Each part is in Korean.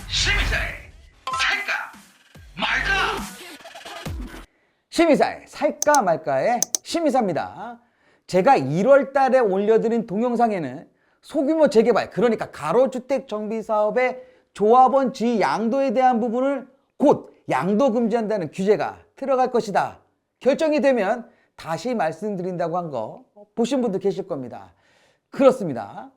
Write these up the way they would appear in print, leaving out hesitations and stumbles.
심의사의 살까 말까. 심의사의 살까 말까의 심의사입니다. 제가 1월 달에 올려드린 동영상에는 소규모 재개발, 그러니까 가로주택 정비사업의 조합원 지위 양도에 대한 부분을 곧 양도 금지한다는 규제가 들어갈 것이다. 결정이 되면 다시 말씀드린다고 한 거 보신 분들 계실 겁니다. 그렇습니다.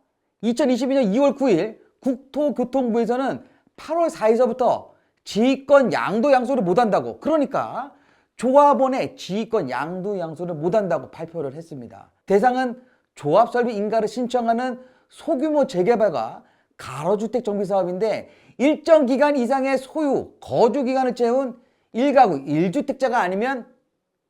2022년 2월 9일 국토교통부에서는 8월 4일서부터 지휘권 양도 양수를 못한다고, 그러니까 조합원의 지휘권 양도 양수를 못한다고 발표를 했습니다. 대상은 조합설비 인가를 신청하는 소규모 재개발과 가로주택 정비사업인데 일정 기간 이상의 소유, 거주 기간을 채운 1가구 1주택자가 아니면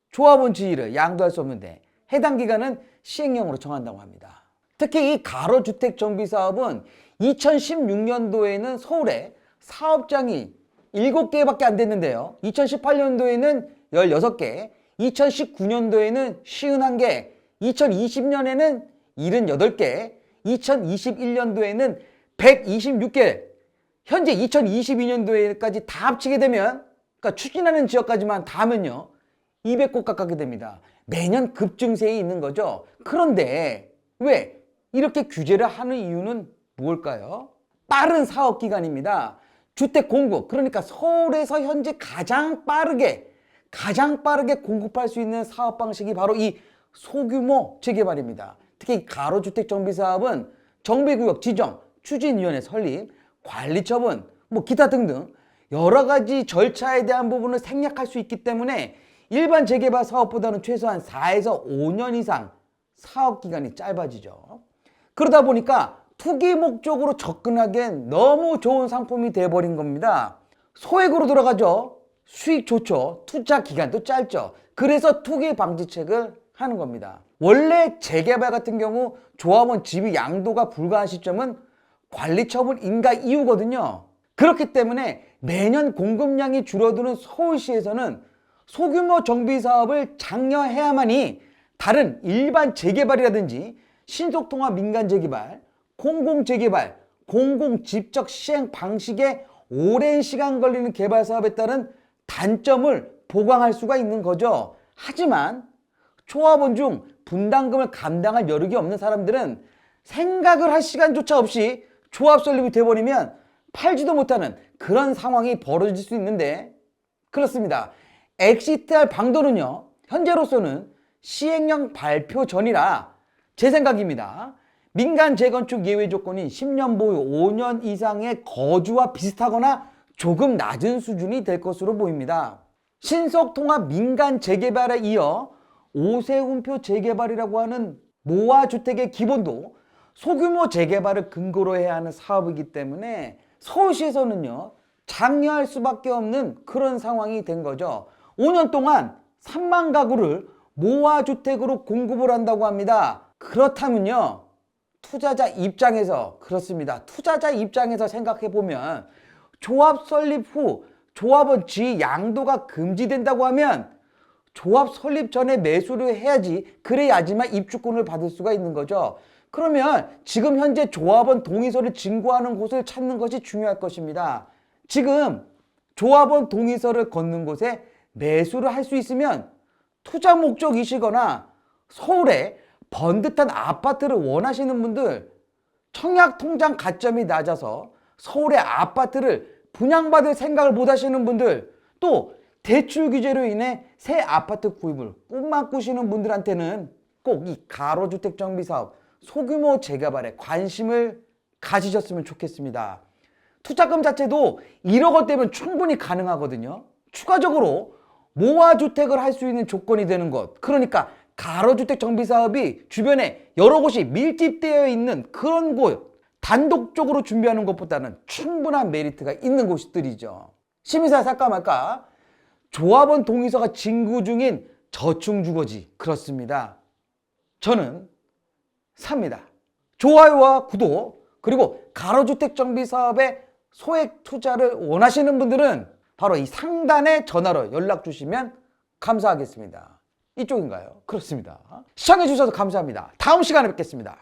조합원 지위를 양도할 수 없는데 해당 기간은 시행령으로 정한다고 합니다. 특히 이 가로주택 정비사업은 2016년도에는 서울에 사업장이 7개밖에 안 됐는데요. 2018년도에는 16개, 2019년도에는 51개, 2020년에는 78개, 2021년도에는 126개, 현재 2022년도에까지 다 합치게 되면, 그러니까 추진하는 지역까지만 다 하면요 200곳 가깝게 됩니다. 매년 급증세에 있는 거죠. 그런데 왜 이렇게 규제를 하는 이유는 무엇일까요? 빠른 사업 기간입니다. 주택 공급, 그러니까 서울에서 현재 가장 빠르게 공급할 수 있는 사업 방식이 바로 이 소규모 재개발입니다. 특히 가로주택 정비사업은 정비구역 지정, 추진위원회 설립, 관리처분, 기타 등등 여러 가지 절차에 대한 부분을 생략할 수 있기 때문에 일반 재개발 사업보다는 최소한 4에서 5년 이상 사업 기간이 짧아지죠. 그러다 보니까 투기 목적으로 접근하기엔 너무 좋은 상품이 돼버린 겁니다. 소액으로 들어가죠. 수익 좋죠. 투자 기간도 짧죠. 그래서 투기 방지책을 하는 겁니다. 원래 재개발 같은 경우 조합원 지위 양도가 불가한 시점은 관리처분 인가 이후거든요. 그렇기 때문에 매년 공급량이 줄어드는 서울시에서는 소규모 정비사업을 장려해야만이 다른 일반 재개발이라든지 신속통합 민간재개발, 공공재개발, 공공집적 시행 방식에 오랜 시간 걸리는 개발사업에 따른 단점을 보강할 수가 있는 거죠. 하지만 조합원 중 분담금을 감당할 여력이 없는 사람들은 생각을 할 시간조차 없이 조합 설립이 돼버리면 팔지도 못하는 그런 상황이 벌어질 수 있는데, 그렇습니다. 엑시트할 방도는요 현재로서는 시행령 발표 전이라 제 생각입니다. 민간 재건축 예외 조건인 10년 보유 5년 이상의 거주와 비슷하거나 조금 낮은 수준이 될 것으로 보입니다. 신속통합 민간 재개발에 이어 오세훈표 재개발이라고 하는 모아주택의 기본도 소규모 재개발을 근거로 해야 하는 사업이기 때문에 서울시에서는요 장려할 수밖에 없는 그런 상황이 된 거죠. 5년 동안 3만 가구를 모아주택으로 공급을 한다고 합니다. 그렇다면요 투자자 입장에서, 그렇습니다, 투자자 입장에서 생각해보면 조합 설립 후 조합원 지위 양도가 금지된다고 하면 조합 설립 전에 매수를 해야지, 그래야지만 입주권을 받을 수가 있는 거죠. 그러면 지금 현재 조합원 동의서를 증거하는 곳을 찾는 것이 중요할 것입니다. 지금 조합원 동의서를 걷는 곳에 매수를 할 수 있으면 투자 목적이시거나 서울에 번듯한 아파트를 원하시는 분들, 청약통장 가점이 낮아서 서울의 아파트를 분양받을 생각을 못 하시는 분들, 또 대출 규제로 인해 새 아파트 구입을 꿈만 꾸시는 분들한테는 꼭 이 가로주택 정비사업 소규모 재개발에 관심을 가지셨으면 좋겠습니다. 투자금 자체도 1억 원대면 충분히 가능하거든요. 추가적으로 모아주택을 할 수 있는 조건이 되는 것, 그러니까 가로주택 정비사업이 주변에 여러 곳이 밀집되어 있는 그런 곳, 단독적으로 준비하는 것보다는 충분한 메리트가 있는 곳들이죠. 심의사 살까 말까, 조합원 동의서가 진구 중인 저층주거지, 그렇습니다. 저는 삽니다. 좋아요와 구독, 그리고 가로주택 정비사업에 소액 투자를 원하시는 분들은 바로 이 상단의 전화로 연락 주시면 감사하겠습니다. 이쪽인가요? 그렇습니다. 시청해 주셔서 감사합니다. 다음 시간에 뵙겠습니다.